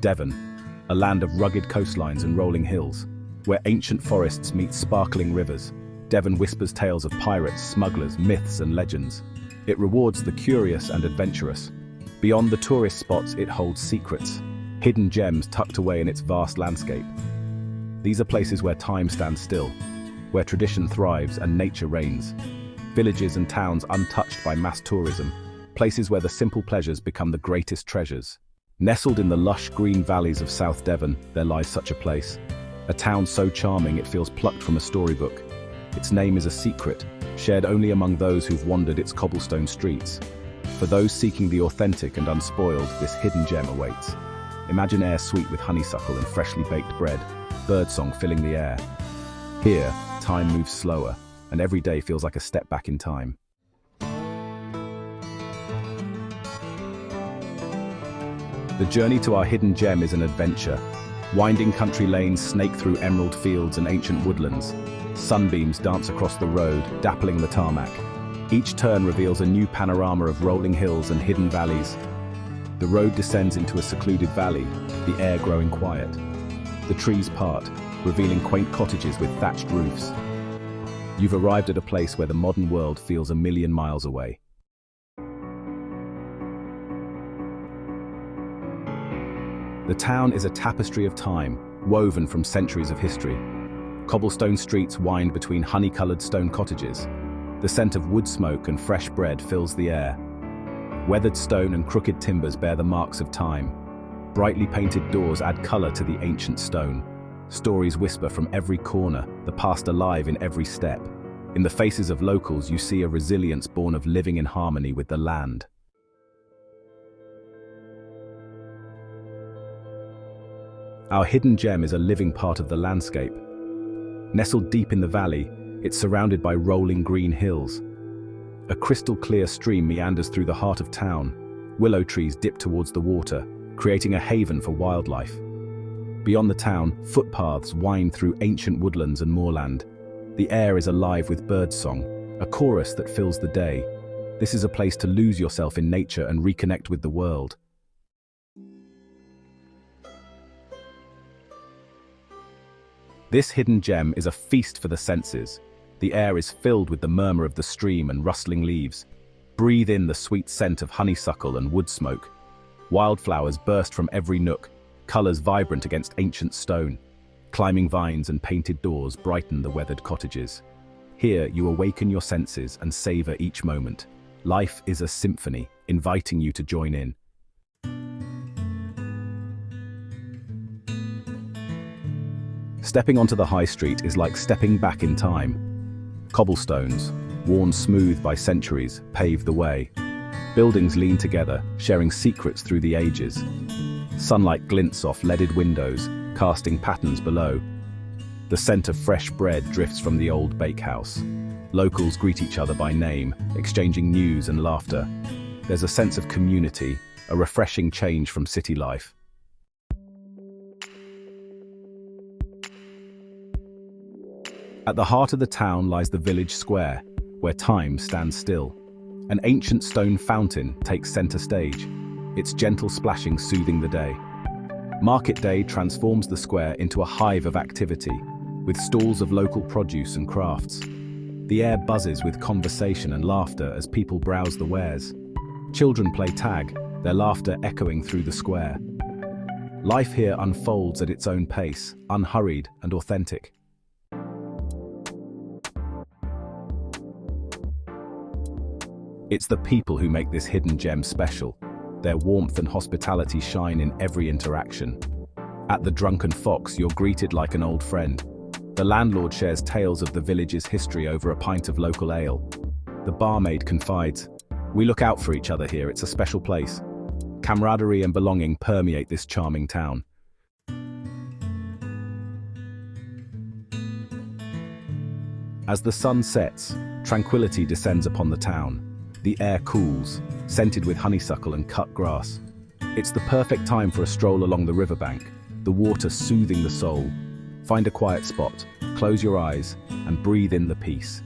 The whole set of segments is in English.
Devon, a land of rugged coastlines and rolling hills, where ancient forests meet sparkling rivers. Devon whispers tales of pirates, smugglers, myths and legends. It rewards the curious and adventurous. Beyond the tourist spots, it holds secrets, hidden gems tucked away in its vast landscape. These are places where time stands still, where tradition thrives and nature reigns. Villages and towns untouched by mass tourism, places where the simple pleasures become the greatest treasures. Nestled in the lush green valleys of South Devon, there lies such a place. A town so charming it feels plucked from a storybook. Its name is a secret, shared only among those who've wandered its cobblestone streets. For those seeking the authentic and unspoiled, this hidden gem awaits. Imagine air sweet with honeysuckle and freshly baked bread, birdsong filling the air. Here, time moves slower, and every day feels like a step back in time. The journey to our hidden gem is an adventure. Winding country lanes snake through emerald fields and ancient woodlands. Sunbeams dance across the road, dappling the tarmac. Each turn reveals a new panorama of rolling hills and hidden valleys. The road descends into a secluded valley, the air growing quiet. The trees part, revealing quaint cottages with thatched roofs. You've arrived at a place where the modern world feels a million miles away. The town is a tapestry of time, woven from centuries of history. Cobblestone streets wind between honey-colored stone cottages. The scent of wood smoke and fresh bread fills the air. Weathered stone and crooked timbers bear the marks of time. Brightly painted doors add color to the ancient stone. Stories whisper from every corner, the past alive in every step. In the faces of locals, you see a resilience born of living in harmony with the land. Our hidden gem is a living part of the landscape. Nestled deep in the valley, it's surrounded by rolling green hills. A crystal-clear stream meanders through the heart of town. Willow trees dip towards the water, creating a haven for wildlife. Beyond the town, footpaths wind through ancient woodlands and moorland. The air is alive with birdsong, a chorus that fills the day. This is a place to lose yourself in nature and reconnect with the world. This hidden gem is a feast for the senses. The air is filled with the murmur of the stream and rustling leaves. Breathe in the sweet scent of honeysuckle and wood smoke. Wildflowers burst from every nook, colors vibrant against ancient stone. Climbing vines and painted doors brighten the weathered cottages. Here you awaken your senses and savor each moment. Life is a symphony, inviting you to join in. Stepping onto the high street is like stepping back in time. Cobblestones, worn smooth by centuries, pave the way. Buildings lean together, sharing secrets through the ages. Sunlight glints off leaded windows, casting patterns below. The scent of fresh bread drifts from the old bakehouse. Locals greet each other by name, exchanging news and laughter. There's a sense of community, a refreshing change from city life. At the heart of the town lies the village square, where time stands still. An ancient stone fountain takes center stage, its gentle splashing soothing the day. Market day transforms the square into a hive of activity, with stalls of local produce and crafts. The air buzzes with conversation and laughter as people browse the wares. Children play tag, their laughter echoing through the square. Life here unfolds at its own pace, unhurried and authentic. It's the people who make this hidden gem special. Their warmth and hospitality shine in every interaction. At the Drunken Fox, you're greeted like an old friend. The landlord shares tales of the village's history over a pint of local ale. The barmaid confides, "We look out for each other here, it's a special place." Camaraderie and belonging permeate this charming town. As the sun sets, tranquility descends upon the town. The air cools, scented with honeysuckle and cut grass. It's the perfect time for a stroll along the riverbank, the water soothing the soul. Find a quiet spot, close your eyes, and breathe in the peace.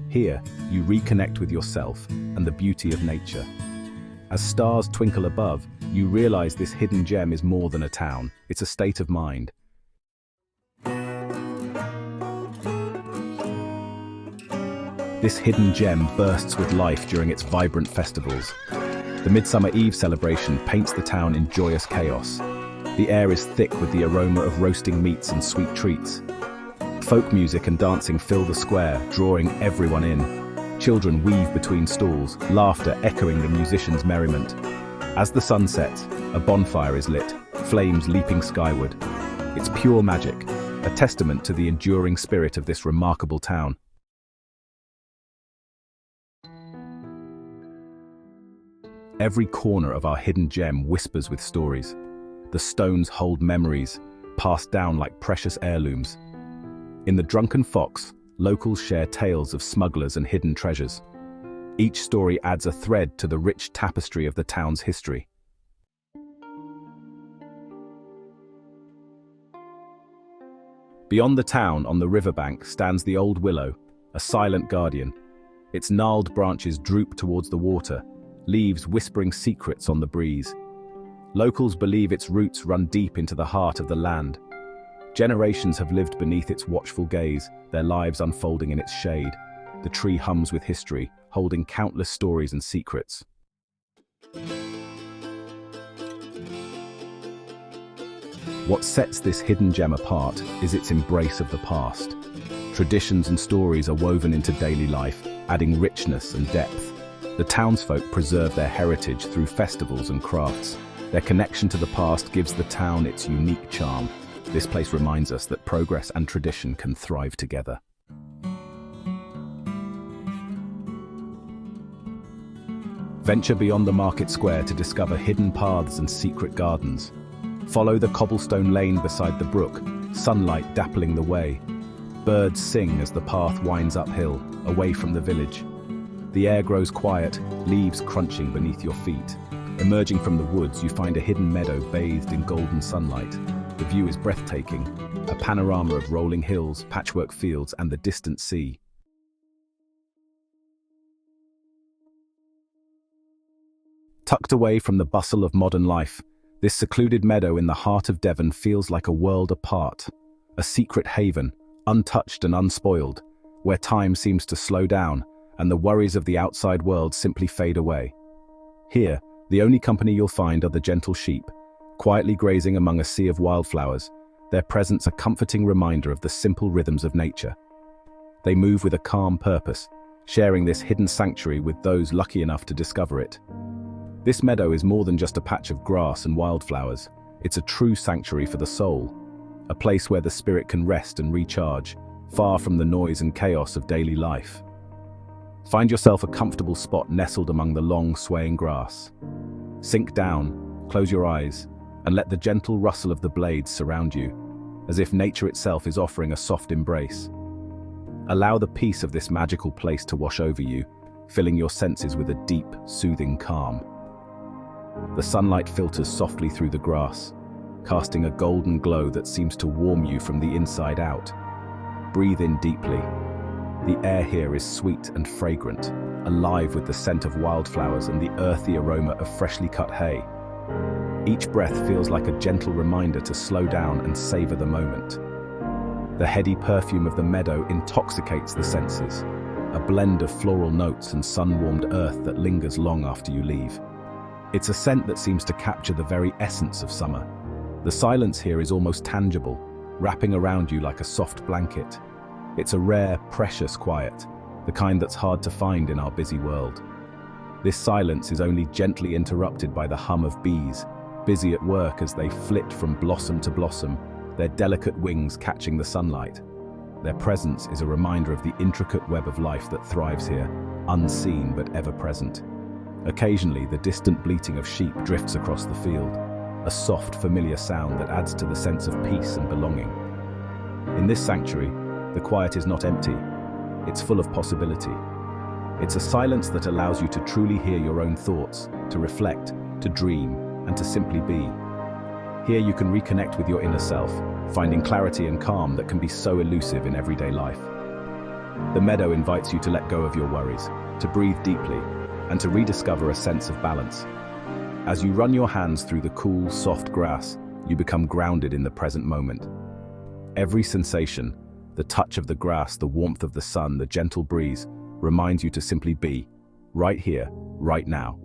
Here, you reconnect with yourself and the beauty of nature. As stars twinkle above, you realize this hidden gem is more than a town. It's a state of mind. This hidden gem bursts with life during its vibrant festivals. The Midsummer Eve celebration paints the town in joyous chaos. The air is thick with the aroma of roasting meats and sweet treats. Folk music and dancing fill the square, drawing everyone in. Children weave between stalls, laughter echoing the musicians' merriment. As the sun sets, a bonfire is lit, flames leaping skyward. It's pure magic, a testament to the enduring spirit of this remarkable town. Every corner of our hidden gem whispers with stories. The stones hold memories, passed down like precious heirlooms. In the Drunken Fox, locals share tales of smugglers and hidden treasures. Each story adds a thread to the rich tapestry of the town's history. Beyond the town, on the riverbank, stands the old Willow, a silent guardian. Its gnarled branches droop towards the water, leaves whispering secrets on the breeze. Locals believe its roots run deep into the heart of the land. Generations have lived beneath its watchful gaze, their lives unfolding in its shade. The tree hums with history, holding countless stories and secrets. What sets this hidden gem apart is its embrace of the past. Traditions and stories are woven into daily life, adding richness and depth. The townsfolk preserve their heritage through festivals and crafts. Their connection to the past gives the town its unique charm. This place reminds us that progress and tradition can thrive together. Venture beyond the market square to discover hidden paths and secret gardens. Follow the cobblestone lane beside the brook, sunlight dappling the way. Birds sing as the path winds uphill, away from the village. The air grows quiet, leaves crunching beneath your feet. Emerging from the woods, you find a hidden meadow bathed in golden sunlight. The view is breathtaking, a panorama of rolling hills, patchwork fields, and the distant sea. Tucked away from the bustle of modern life, this secluded meadow in the heart of Devon feels like a world apart, a secret haven, untouched and unspoiled, where time seems to slow down and the worries of the outside world simply fade away. Here, the only company you'll find are the gentle sheep, quietly grazing among a sea of wildflowers, their presence a comforting reminder of the simple rhythms of nature. They move with a calm purpose, sharing this hidden sanctuary with those lucky enough to discover it. This meadow is more than just a patch of grass and wildflowers. It's a true sanctuary for the soul, a place where the spirit can rest and recharge, far from the noise and chaos of daily life. Find yourself a comfortable spot nestled among the long, swaying grass. Sink down, close your eyes, and let the gentle rustle of the blades surround you, as if nature itself is offering a soft embrace. Allow the peace of this magical place to wash over you, filling your senses with a deep, soothing calm. The sunlight filters softly through the grass, casting a golden glow that seems to warm you from the inside out. Breathe in deeply. The air here is sweet and fragrant, alive with the scent of wildflowers and the earthy aroma of freshly cut hay. Each breath feels like a gentle reminder to slow down and savor the moment. The heady perfume of the meadow intoxicates the senses, a blend of floral notes and sun-warmed earth that lingers long after you leave. It's a scent that seems to capture the very essence of summer. The silence here is almost tangible, wrapping around you like a soft blanket. It's a rare, precious quiet, the kind that's hard to find in our busy world. This silence is only gently interrupted by the hum of bees, busy at work as they flit from blossom to blossom, their delicate wings catching the sunlight. Their presence is a reminder of the intricate web of life that thrives here, unseen but ever present. Occasionally, the distant bleating of sheep drifts across the field, a soft, familiar sound that adds to the sense of peace and belonging. In this sanctuary, the quiet is not empty, it's full of possibility. It's a silence that allows you to truly hear your own thoughts, to reflect, to dream, and to simply be. Here you can reconnect with your inner self, finding clarity and calm that can be so elusive in everyday life. The meadow invites you to let go of your worries, to breathe deeply, and to rediscover a sense of balance. As you run your hands through the cool, soft grass, you become grounded in the present moment. Every sensation, the touch of the grass, the warmth of the sun, the gentle breeze, reminds you to simply be, right here, right now.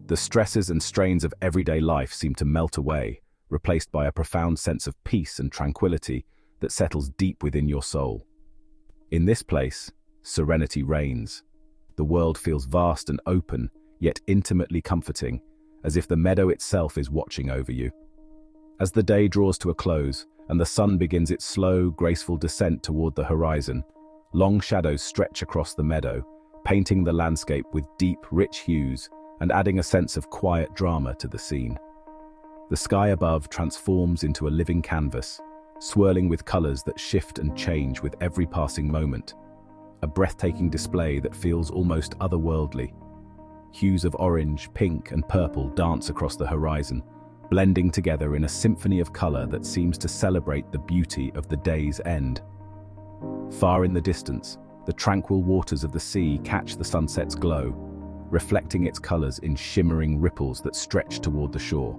The stresses and strains of everyday life seem to melt away, replaced by a profound sense of peace and tranquility that settles deep within your soul. In this place, serenity reigns. The world feels vast and open, yet intimately comforting, as if the meadow itself is watching over you. As the day draws to a close, and the sun begins its slow, graceful descent toward the horizon, long shadows stretch across the meadow, painting the landscape with deep, rich hues and adding a sense of quiet drama to the scene. The sky above transforms into a living canvas, swirling with colors that shift and change with every passing moment. A breathtaking display that feels almost otherworldly. Hues of orange, pink, and purple dance across the horizon, blending together in a symphony of color that seems to celebrate the beauty of the day's end. Far in the distance, the tranquil waters of the sea catch the sunset's glow, reflecting its colors in shimmering ripples that stretch toward the shore.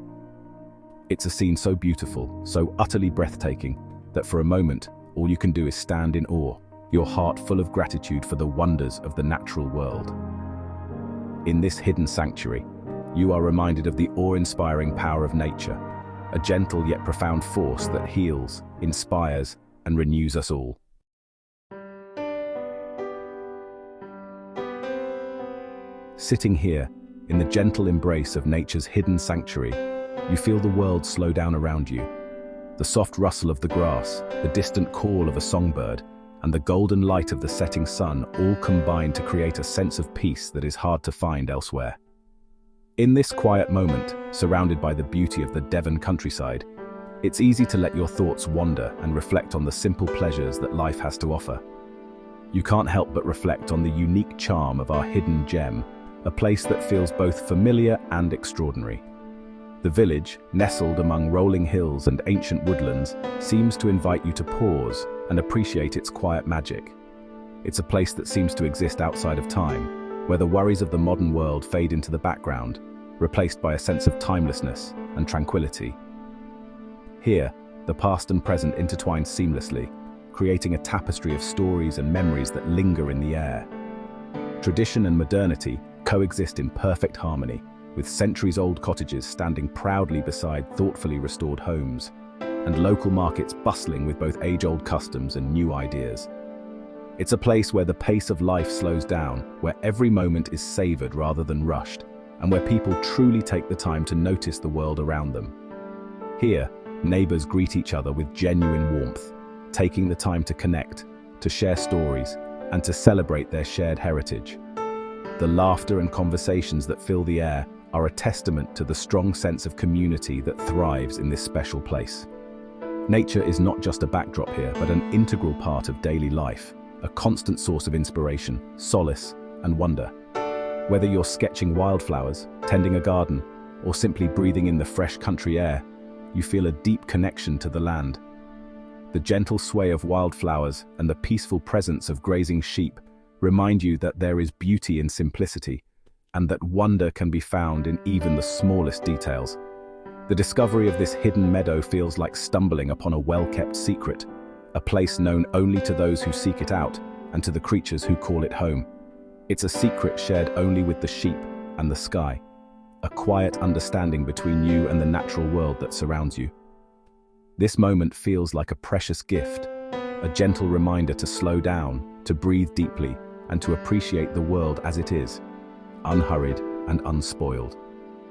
It's a scene so beautiful, so utterly breathtaking, that for a moment, all you can do is stand in awe, your heart full of gratitude for the wonders of the natural world. In this hidden sanctuary, you are reminded of the awe-inspiring power of nature, a gentle yet profound force that heals, inspires, and renews us all. Sitting here, in the gentle embrace of nature's hidden sanctuary, you feel the world slow down around you. The soft rustle of the grass, the distant call of a songbird, and the golden light of the setting sun all combine to create a sense of peace that is hard to find elsewhere. In this quiet moment, surrounded by the beauty of the Devon countryside, it's easy to let your thoughts wander and reflect on the simple pleasures that life has to offer. You can't help but reflect on the unique charm of our hidden gem, a place that feels both familiar and extraordinary. The village, nestled among rolling hills and ancient woodlands, seems to invite you to pause and appreciate its quiet magic. It's a place that seems to exist outside of time, where the worries of the modern world fade into the background, replaced by a sense of timelessness and tranquility. Here, the past and present intertwine seamlessly, creating a tapestry of stories and memories that linger in the air. Tradition and modernity coexist in perfect harmony, with centuries-old cottages standing proudly beside thoughtfully restored homes, and local markets bustling with both age-old customs and new ideas. It's a place where the pace of life slows down, where every moment is savored rather than rushed, and where people truly take the time to notice the world around them. Here, neighbors greet each other with genuine warmth, taking the time to connect, to share stories, and to celebrate their shared heritage. The laughter and conversations that fill the air are a testament to the strong sense of community that thrives in this special place. Nature is not just a backdrop here, but an integral part of daily life, a constant source of inspiration, solace, and wonder. Whether you're sketching wildflowers, tending a garden, or simply breathing in the fresh country air, you feel a deep connection to the land. The gentle sway of wildflowers and the peaceful presence of grazing sheep remind you that there is beauty in simplicity, and that wonder can be found in even the smallest details. The discovery of this hidden meadow feels like stumbling upon a well-kept secret, a place known only to those who seek it out and to the creatures who call it home. It's a secret shared only with the sheep and the sky, a quiet understanding between you and the natural world that surrounds you. This moment feels like a precious gift, a gentle reminder to slow down, to breathe deeply, and to appreciate the world as it is, unhurried and unspoiled.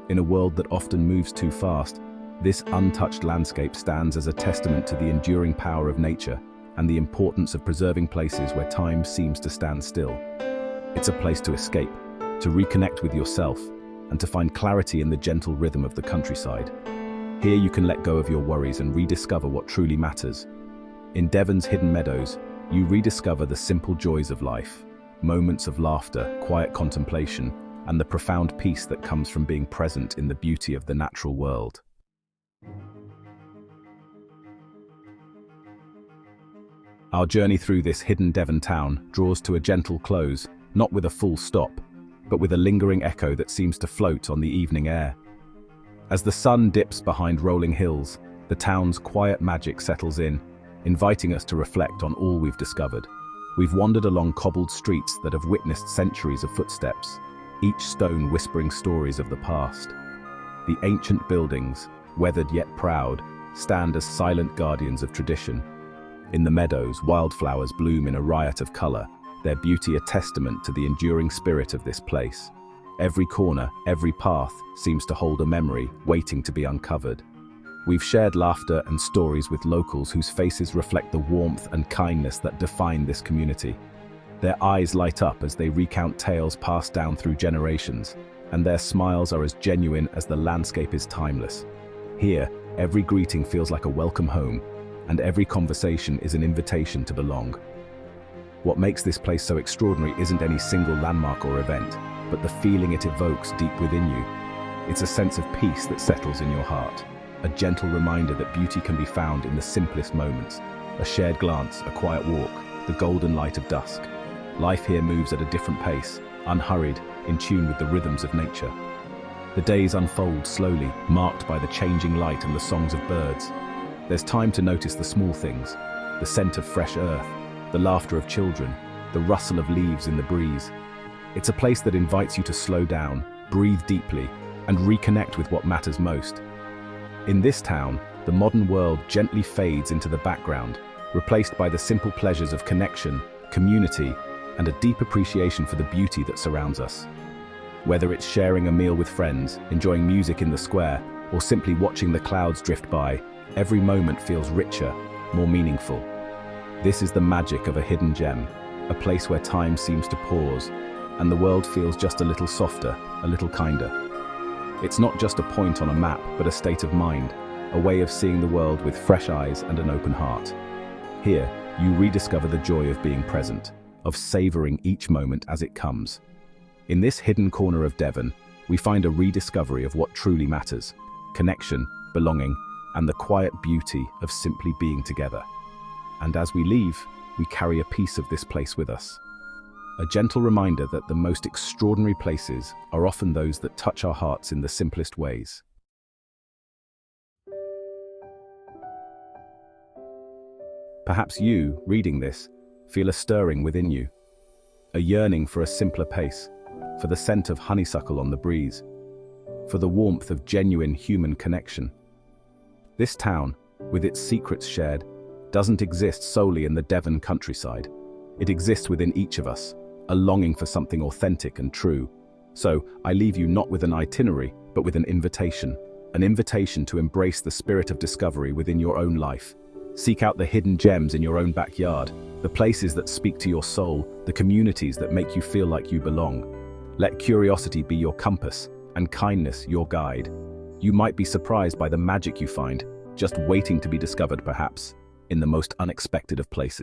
In a world that often moves too fast, this untouched landscape stands as a testament to the enduring power of nature and the importance of preserving places where time seems to stand still. It's a place to escape, to reconnect with yourself, and to find clarity in the gentle rhythm of the countryside. Here you can let go of your worries and rediscover what truly matters. In Devon's hidden meadows, you rediscover the simple joys of life, moments of laughter, quiet contemplation, and the profound peace that comes from being present in the beauty of the natural world. Our journey through this hidden Devon town draws to a gentle close, not with a full stop, but with a lingering echo that seems to float on the evening air. As the sun dips behind rolling hills, the town's quiet magic settles in, inviting us to reflect on all we've discovered. We've wandered along cobbled streets that have witnessed centuries of footsteps, each stone whispering stories of the past. The ancient buildings, weathered yet proud, stand as silent guardians of tradition. In the meadows, wildflowers bloom in a riot of color, their beauty a testament to the enduring spirit of this place. Every corner, every path seems to hold a memory waiting to be uncovered. We've shared laughter and stories with locals whose faces reflect the warmth and kindness that define this community. Their eyes light up as they recount tales passed down through generations, and their smiles are as genuine as the landscape is timeless. Here, every greeting feels like a welcome home, and every conversation is an invitation to belong. What makes this place so extraordinary isn't any single landmark or event, but the feeling it evokes deep within you. It's a sense of peace that settles in your heart, a gentle reminder that beauty can be found in the simplest moments, a shared glance, a quiet walk, the golden light of dusk. Life here moves at a different pace, unhurried, in tune with the rhythms of nature. The days unfold slowly, marked by the changing light and the songs of birds. There's time to notice the small things, the scent of fresh earth, the laughter of children, the rustle of leaves in the breeze. It's a place that invites you to slow down, breathe deeply, and reconnect with what matters most. In this town, the modern world gently fades into the background, replaced by the simple pleasures of connection, community, and a deep appreciation for the beauty that surrounds us. Whether it's sharing a meal with friends, enjoying music in the square, or simply watching the clouds drift by, every moment feels richer, more meaningful. This is the magic of a hidden gem, a place where time seems to pause, and the world feels just a little softer, a little kinder. It's not just a point on a map, but a state of mind, a way of seeing the world with fresh eyes and an open heart. Here, you rediscover the joy of being present, of savoring each moment as it comes. In this hidden corner of Devon, we find a rediscovery of what truly matters: connection, belonging, and the quiet beauty of simply being together. And as we leave, we carry a piece of this place with us. A gentle reminder that the most extraordinary places are often those that touch our hearts in the simplest ways. Perhaps you, reading this, feel a stirring within you, a yearning for a simpler pace, for the scent of honeysuckle on the breeze, for the warmth of genuine human connection. This town, with its secrets shared, doesn't exist solely in the Devon countryside. It exists within each of us, a longing for something authentic and true. So, I leave you not with an itinerary, but with an invitation to embrace the spirit of discovery within your own life. Seek out the hidden gems in your own backyard, the places that speak to your soul, the communities that make you feel like you belong. Let curiosity be your compass, and kindness your guide. You might be surprised by the magic you find, just waiting to be discovered perhaps, in the most unexpected of places.